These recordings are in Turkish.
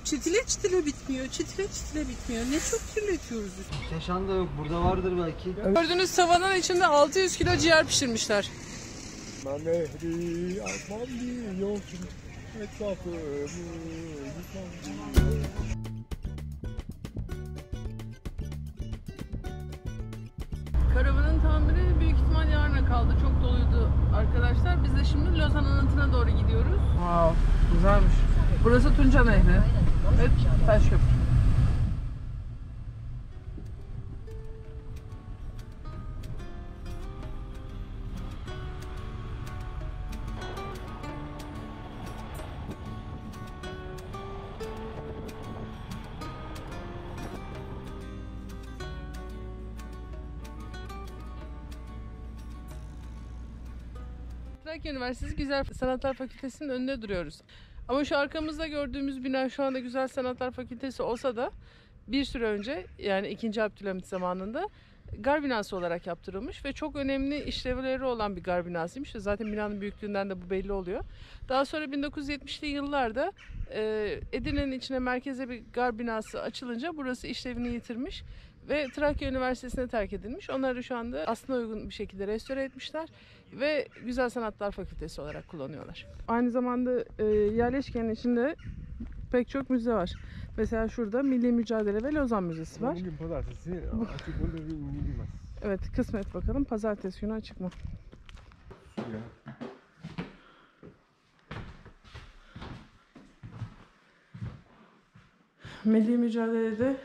Çitile çitile bitmiyor. Çitile çitile bitmiyor. Ne çok kirletiyoruz. Keşan da yok. Burada vardır belki. Gördüğünüz tavanın içinde 600 kilo ciğer pişirmişler. Mehdi asman diyor etrafımı yıkan. Karavanın tamiri büyük ihtimal yarına kaldı. Çok doluydu arkadaşlar. Biz de şimdi Lozan Anıtı'na doğru gidiyoruz. Wow, güzelmiş. Burası Tunca Nehri. Evet, Taşköprü. Trakya Üniversitesi Güzel Sanatlar Fakültesi'nin önünde duruyoruz. Ama şu arkamızda gördüğümüz bina şu anda Güzel Sanatlar Fakültesi olsa da bir süre önce, yani 2. Abdülhamit zamanında gar binası olarak yaptırılmış ve çok önemli işlevleri olan bir gar binasıymış. Zaten binanın büyüklüğünden de bu belli oluyor. Daha sonra 1970'li yıllarda Edirne'nin içine merkeze bir gar binası açılınca burası işlevini yitirmiş ve Trakya Üniversitesi'ne terk edilmiş. Onları şu anda aslına uygun bir şekilde restore etmişler ve Güzel Sanatlar Fakültesi olarak kullanıyorlar. Aynı zamanda yerleşkenin içinde pek çok müze var. Mesela şurada Milli Mücadele ve Lozan Müzesi var. Bugün pazartesi açık olur bilmez. Evet, kısmet bakalım. Pazartesi günü açık mı? Ya. Milli mücadelede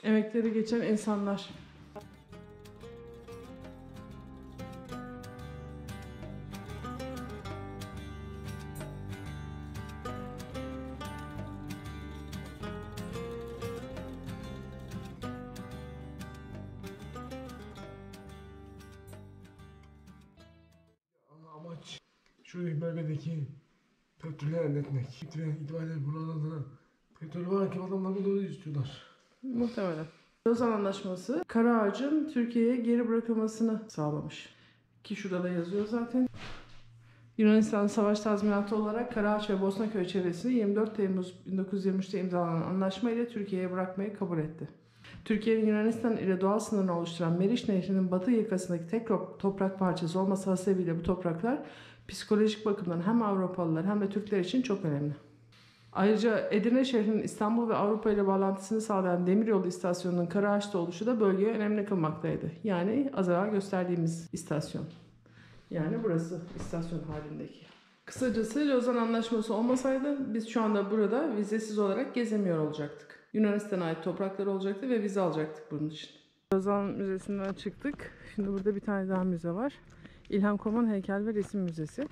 emekleri geçen insanlar. Amaç şu bölgedeki petrolü elde etmek. İtibariyle buralarda petrol varken adamlar bunu istiyorlar. Muhtemelen. Lozan Anlaşması kara ağacın Türkiye'ye geri bırakılmasını sağlamış. Ki şurada da yazıyor zaten. Yunanistan savaş tazminatı olarak Karaağaç ve Bosnaköy çevresini 24 Temmuz 1923'te imzalanan anlaşma ile Türkiye'ye bırakmayı kabul etti. Türkiye'nin Yunanistan ile doğal sınırını oluşturan Meriç Nehri'nin batı yakasındaki tek toprak parçası olması hasebiyle bu topraklar psikolojik bakımdan hem Avrupalılar hem de Türkler için çok önemli. Ayrıca Edirne şehrinin İstanbul ve Avrupa ile bağlantısını sağlayan demiryolu istasyonunun Karaağaç'ta oluşu da bölgeye önemli kılmaktaydı. Yani az evvel gösterdiğimiz istasyon. Yani burası istasyon halindeki. Kısacası Lozan Anlaşması olmasaydı biz şu anda burada vizesiz olarak gezemiyor olacaktık. Yunanistan'a ait topraklar olacaktı ve vize alacaktık bunun için. Lozan Müzesi'nden çıktık. Şimdi burada bir tane daha müze var. İlhan Koman Heykel ve Resim Müzesi.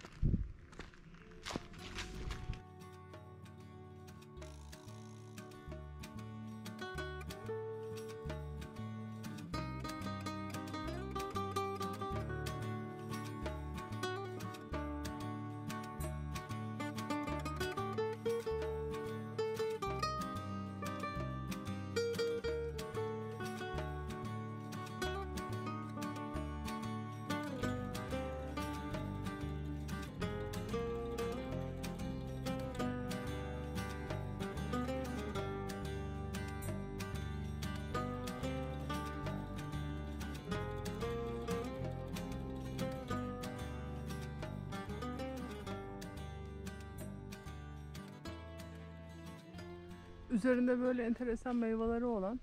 Üzerinde böyle enteresan meyveleri olan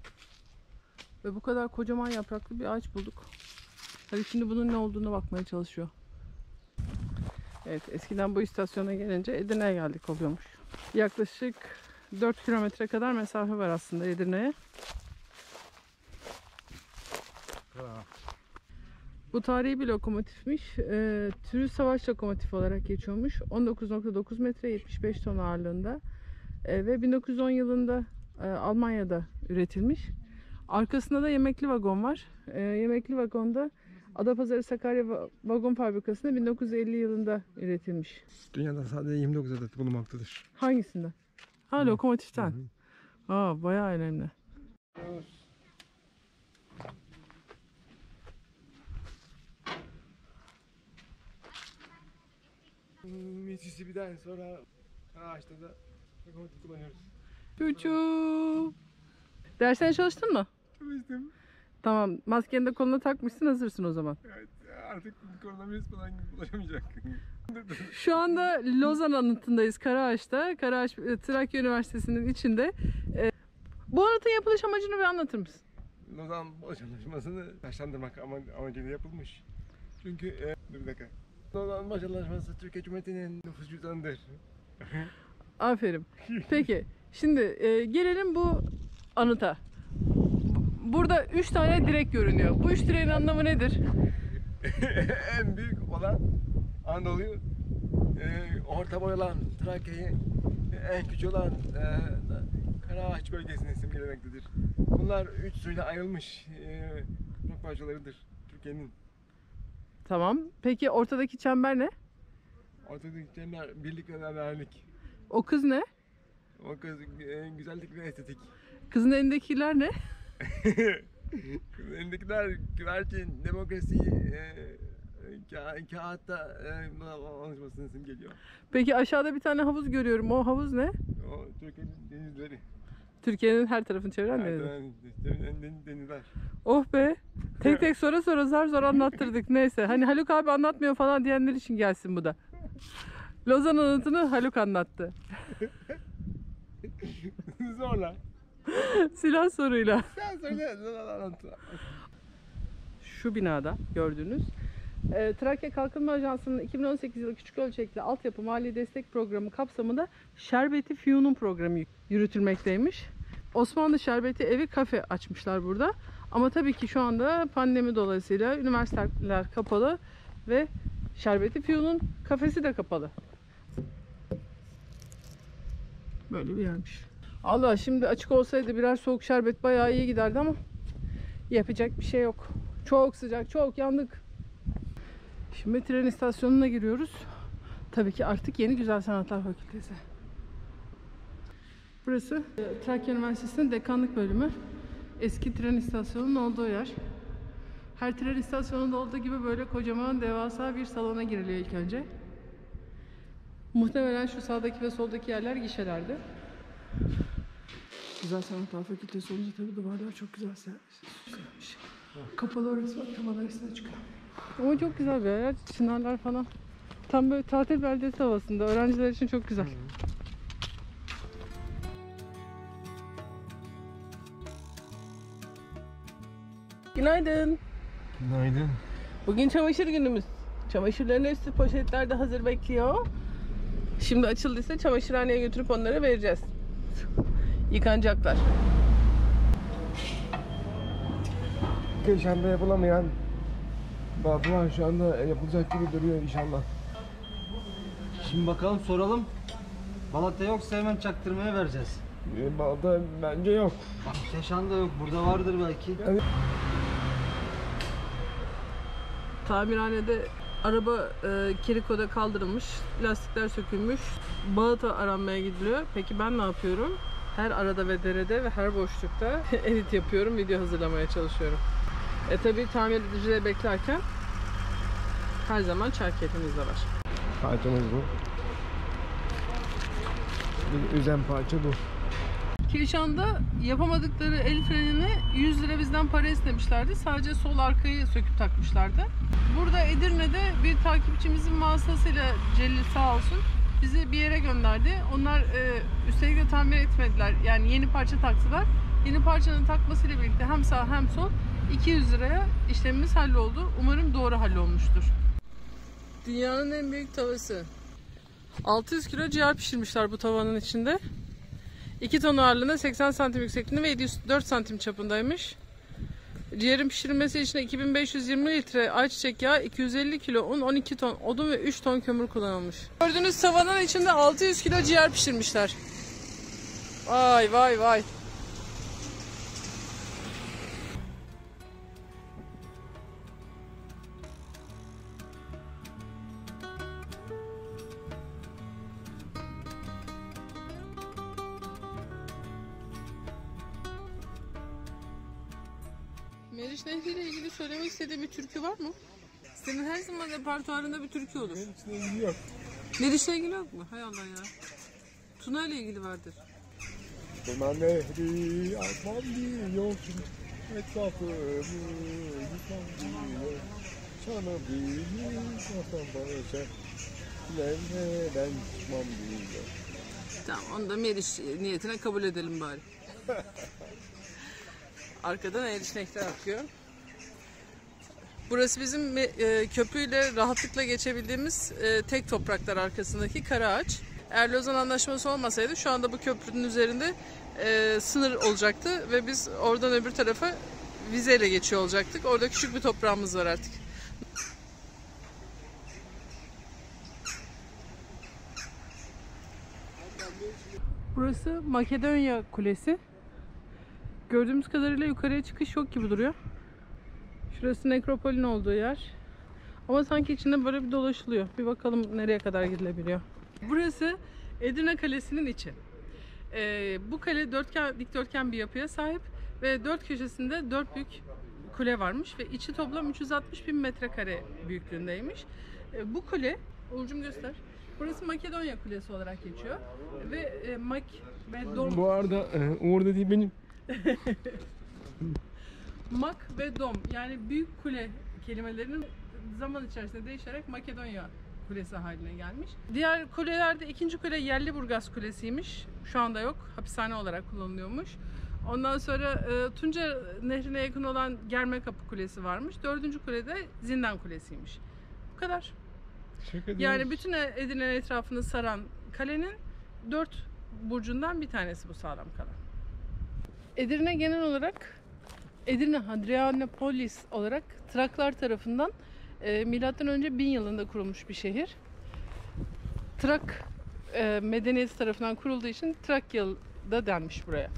ve bu kadar kocaman yapraklı bir ağaç bulduk. Hadi şimdi bunun ne olduğunu bakmaya çalışıyor. Evet, eskiden bu istasyona gelince Edirne'ye geldik oluyormuş. Yaklaşık 4 kilometre kadar mesafe var aslında Edirne'ye. Bu tarihi bir lokomotifmiş. Türü savaş lokomotifi olarak geçiyormuş. 19.9 metre 75 ton ağırlığında. Ve 1910 yılında Almanya'da üretilmiş. Arkasında da yemekli vagon var. Yemekli vagonda Adapazarı Sakarya Vagon Fabrikası'nda 1950 yılında üretilmiş. Dünyada sadece 29 adet bulunmaktadır. Hangisinden? Ha, lokomotiften. Aa, bayağı önemli. Mississippi'den sonra Karaağaç'ta da lokomotif kullanıyoruz. Çuçu. Derslerine çalıştın mı? Çalıştım. Tamam. Maskeni de koluna takmışsın, hazırsın o zaman. Evet, artık koronavirüs falan bulaşamayacak. Şu anda Lozan anıtındayız, Karaağaç'ta. Karaağaç Trakya Üniversitesi'nin içinde. Bu anıtın yapılış amacını bir anlatır mısın? Lozan Barış Anlaşması'nı taşlandırmak amacıyla yapılmış. Çünkü dur bir dakika. Lozan Barış Anlaşması Türkiye Cumhuriyeti'nin nüfus cüzdanıdır. Aferin. Peki, şimdi gelelim bu anıta. Burada 3 tane direk görünüyor. Bu 3 direğin anlamı nedir? En büyük olan Anadolu'yu, orta boy olan Trakya'yı, en küçük olan Karaağaç bölgesini simgelemektedir. Bunlar 3 suyla ayrılmış rock parçalarıdır Türkiye'nin. Tamam. Peki ortadaki çember ne? Ortadaki şeyler birlik ve beraberlik. O kız ne? O kız güzellik ve estetik. Kızın elindekiler ne? Elindekiler güvercin, demokrasi, kağıtta anlaşmasını simgeliyor. Peki aşağıda bir tane havuz görüyorum. O havuz ne? O Türkiye'nin denizleri. Türkiye'nin her tarafını çeviren deniz. Denizler. Oh be. Tek tek sonra zar zor anlattırdık. Neyse. Hani Haluk abi anlatmıyor falan diyenler için gelsin bu da. Lozan anıtını Haluk anlattı. Zorla. Silah soruyla. Sen söyle. Şu binada gördüğünüz Trakya Kalkınma Ajansı'nın 2018 yılı küçük ölçekli altyapı mali destek programı kapsamında Şerbeti Fiyun'un programı yürütülmekteymiş. Osmanlı Şerbeti Evi kafe açmışlar burada. Ama tabii ki şu anda pandemi dolayısıyla üniversiteler kapalı ve Şerbeti Fiyun'un kafesi de kapalı. Böyle bir yermiş. Allah, şimdi açık olsaydı birer soğuk şerbet bayağı iyi giderdi ama yapacak bir şey yok. Çok sıcak, çok yandık. Şimdi tren istasyonuna giriyoruz. Tabii ki artık Yeni Güzel Sanatlar Fakültesi. Burası Trakya Üniversitesi'nin dekanlık bölümü. Eski tren istasyonunun olduğu yer. Her tren istasyonunda olduğu gibi böyle kocaman devasa bir salona giriliyor ilk önce. Muhtemelen şu sağdaki ve soldaki yerler gişelerdi. Güzel Sanatlar Fakültesi olunca tabii duvarlar çok güzel süslenmiş. Kapalı orası, bak tam arasına çıkıyor. Ama çok güzel bir yer. Çınarlar falan. Tam böyle tatil beldesi havasında. Öğrenciler için çok güzel. Günaydın. Günaydın. Bugün çamaşır günümüz. Çamaşırların hepsi poşetlerde hazır bekliyor. Şimdi açıldıysa çamaşırhaneye götürüp onları vereceğiz. Yıkanacaklar. Şu anda yapılamayan bazılar şu anda yapılacak gibi duruyor inşallah. Şimdi bakalım soralım. Balata yoksa hemen çaktırmaya vereceğiz. Balta bence yok. Bak Keşan da yok. Burada vardır belki. Tamirhanede araba Kiriko'da kaldırılmış, lastikler sökülmüş, balata aranmaya gidiliyor. Peki ben ne yapıyorum? Her arada ve derede ve her boşlukta edit yapıyorum, video hazırlamaya çalışıyorum. Tabii tamircileri beklerken her zaman çay keyfimiz de var. Parçamız bu. Bir üzen parça bu. Keşan'da yapamadıkları el frenini 100 lira bizden para istemişlerdi. Sadece sol arkayı söküp takmışlardı. Burada Edirne'de bir takipçimizin vasıtasıyla Celil sağ olsun bizi bir yere gönderdi. Onlar üstelik de tamir etmediler. Yani yeni parça taktılar. Yeni parçanın takmasıyla birlikte hem sağ hem sol 200 liraya işlemimiz halloldu. Umarım doğru hallolmuştur. Dünyanın en büyük tavası. 600 kilo ciğer pişirmişler bu tavanın içinde. 2 ton ağırlığında, 80 santim yüksekliğinde ve 704 santim çapındaymış. Ciğerin pişirilmesi için 2520 litre ayçiçek yağı, 250 kilo un, 12 ton odun ve 3 ton kömür kullanılmış. Gördüğünüz tavanın içinde 600 kilo ciğer pişirmişler. Vay vay vay. Meriç Nehri ile ilgili söylemek istediğin bir türkü var mı? Senin her zaman repertuarında bir türkü olur. Meriç'le yok. Meriç'le ilgili yok mu? Hay Allah ya. Tuna ile ilgili vardır. Durma nehri akmam diyorsun. Etrafımı yıkmam diyor. Sana bir kafam başa. Nereden çıkmam diyor. Tamam, onu da Meriç niyetine kabul edelim bari. Arkadan erişnekler akıyor. Burası bizim köprüyle rahatlıkla geçebildiğimiz tek topraklar arkasındaki Karaağaç. Eğer Lozan Anlaşması olmasaydı şu anda bu köprünün üzerinde sınır olacaktı ve biz oradan öbür tarafa vizeyle geçiyor olacaktık. Orada küçük bir toprağımız var artık. Burası Makedonya Kulesi. Gördüğümüz kadarıyla yukarıya çıkış yok gibi duruyor. Şurası nekropolün olduğu yer. Ama sanki içinde böyle bir dolaşılıyor. Bir bakalım nereye kadar gidilebiliyor. Burası Edirne Kalesi'nin içi. Bu kale dikdörtgen bir yapıya sahip ve dört köşesinde 4 büyük kule varmış ve içi toplam 360 bin metrekare büyüklüğündeymiş. Bu kule, Uğur'cum göster. Burası Makedonya Kulesi olarak geçiyor ve Mak ve Dom. Bu arada Uğur dediği benim. Mak ve Dom, yani büyük kule kelimelerinin zaman içerisinde değişerek Makedonya Kulesi haline gelmiş. Diğer kulelerde ikinci kule Yerliburgaz Kulesi'ymiş. Şu anda yok. Hapishane olarak kullanılıyormuş. Ondan sonra Tunca Nehri'ne yakın olan Germekapı Kulesi varmış. Dördüncü kule de Zindan Kulesi'ymiş. Bu kadar. Yani bütün Edirne'nin etrafını saran kalenin 4 burcundan bir tanesi bu sağlam kalan. Edirne genel olarak Edirne Hadrianopolis olarak Traklar tarafından milattan önce 1000 yılında kurulmuş bir şehir. Trak medeniyeti tarafından kurulduğu için Trakyalı'da denmiş buraya.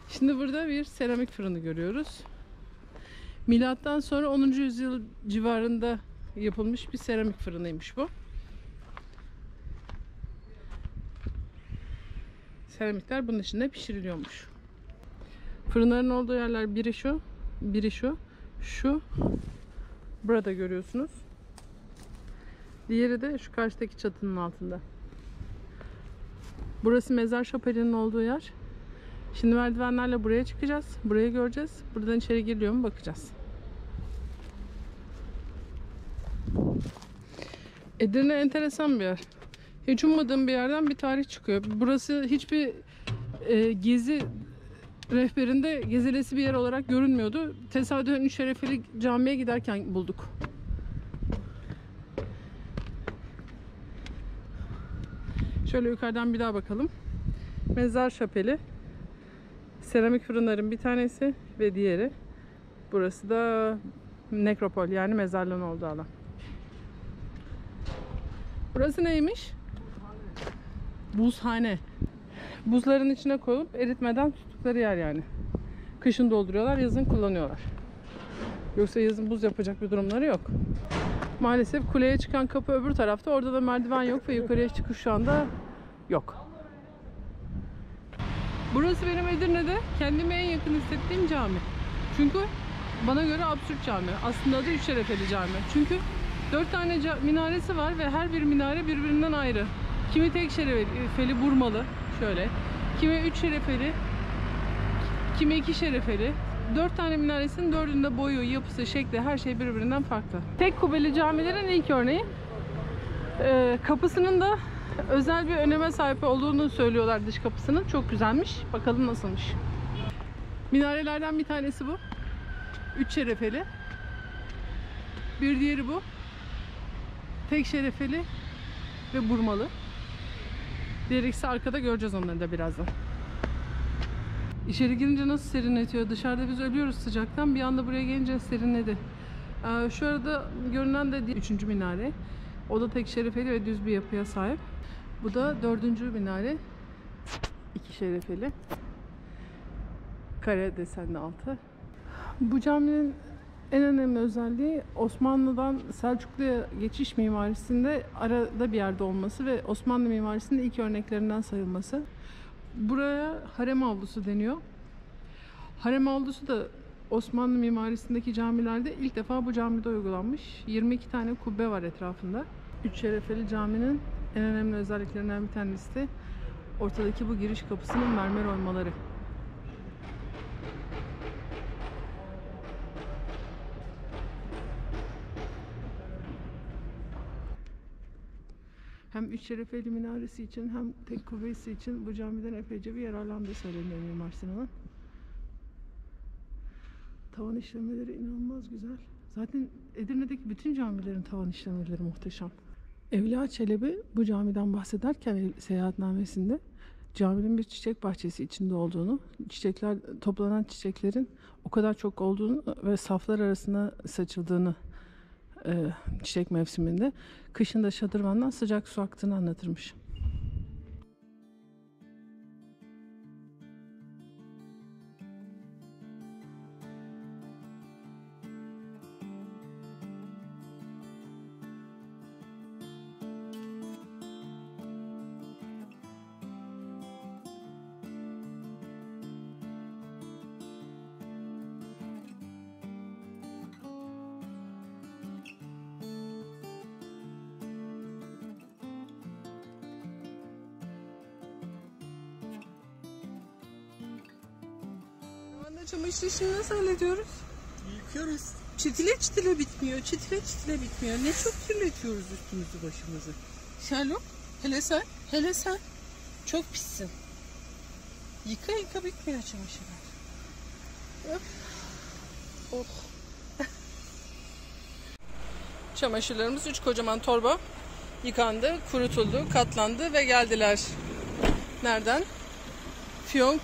Şimdi burada bir seramik fırını görüyoruz. Milattan sonra 10. yüzyıl civarında yapılmış bir seramik fırınıymış bu. Seramikler bunun içinde pişiriliyormuş. Fırınların olduğu yerler biri şu, biri şu. Şu burada görüyorsunuz. Diğeri de şu karşıdaki çatının altında. Burası mezar şapelinin olduğu yer. Şimdi merdivenlerle buraya çıkacağız. Burayı göreceğiz. Buradan içeri giriliyor mu bakacağız. Edirne enteresan bir yer. Hiç ummadığım bir yerden bir tarih çıkıyor. Burası hiçbir gezi rehberinde gezilesi bir yer olarak görünmüyordu. Tesadüfen Üç Şerefeli Camii'ye giderken bulduk. Şöyle yukarıdan bir daha bakalım. Mezar şapeli. Seramik fırınların bir tanesi ve diğeri. Burası da nekropol, yani mezarlığın olduğu alan. Burası neymiş? Buzhane. Buzların içine koyup eritmeden tuttukları yer yani. Kışın dolduruyorlar, yazın kullanıyorlar. Yoksa yazın buz yapacak bir durumları yok. Maalesef kuleye çıkan kapı öbür tarafta. Orada da merdiven yok ve yukarıya çıkış şu anda yok. Burası benim Edirne'de kendime en yakın hissettiğim cami. Çünkü bana göre absürt cami. Aslında adı Üç Şerefeli Cami. Çünkü 4 tane minaresi var ve her bir minare birbirinden ayrı. Kimi tek şerefeli burmalı şöyle. Kimi 3 şerefeli. Kimi 2 şerefeli. 4 tane minaresinin 4'ünde boyu, yapısı, şekli, her şey birbirinden farklı. Tek kubbeli camilerin ilk örneği. Kapısının da özel bir öneme sahip olduğunu söylüyorlar, dış kapısının. Çok güzelmiş. Bakalım nasılmış. Minarelerden bir tanesi bu. 3 şerefeli. Bir diğeri bu. Tek şerefeli ve burmalı. Diğer ikisi arkada, göreceğiz onları da birazdan. İçeri girince nasıl serinletiyor. Dışarıda biz ölüyoruz sıcaktan. Bir anda buraya gelince serinledi. Şu arada görünen de 3. minare. O da tek şerefeli ve düz bir yapıya sahip. Bu da 4. minare. 2 şerefeli. Kare desenli altı. Bu caminin en önemli özelliği Osmanlı'dan Selçuklu'ya geçiş mimarisinde arada bir yerde olması ve Osmanlı mimarisinin ilk örneklerinden sayılması. Buraya harem avlusu deniyor. Harem avlusu da Osmanlı mimarisindeki camilerde ilk defa bu camide uygulanmış. 22 tane kubbe var etrafında. Üç Şerefeli Cami'nin en önemli özelliklerinden bir tanesi de Ortadaki bu giriş kapısının mermer oymaları. Hem Üç Şerefeli Minaresi için hem tek kubbesi için bu camiden epeyce bir yararlandığı söyleniyor Mimar Sinan'ın. Tavan işlemeleri inanılmaz güzel. Zaten Edirne'deki bütün camilerin tavan işlemeleri muhteşem. Evliya Çelebi bu camiden bahsederken seyahatnamesinde caminin bir çiçek bahçesi içinde olduğunu, toplanan çiçeklerin o kadar çok olduğunu ve saflar arasında saçıldığını çiçek mevsiminde, kışın da şadırvandan sıcak su aktığını anlatırmış. Çamaşır işini nasıl hallediyoruz? Yıkıyoruz. Çitile bitmiyor. Çitile bitmiyor. Ne çok kirletiyoruz üstümüzü başımızı. Sherlock, hele sen. Çok pissin. Yıka bitmiyor çamaşırlar. Öp. Oh. Çamaşırlarımız 3 kocaman torba yıkandı, kurutuldu, katlandı ve geldiler. Nereden? Fiyonk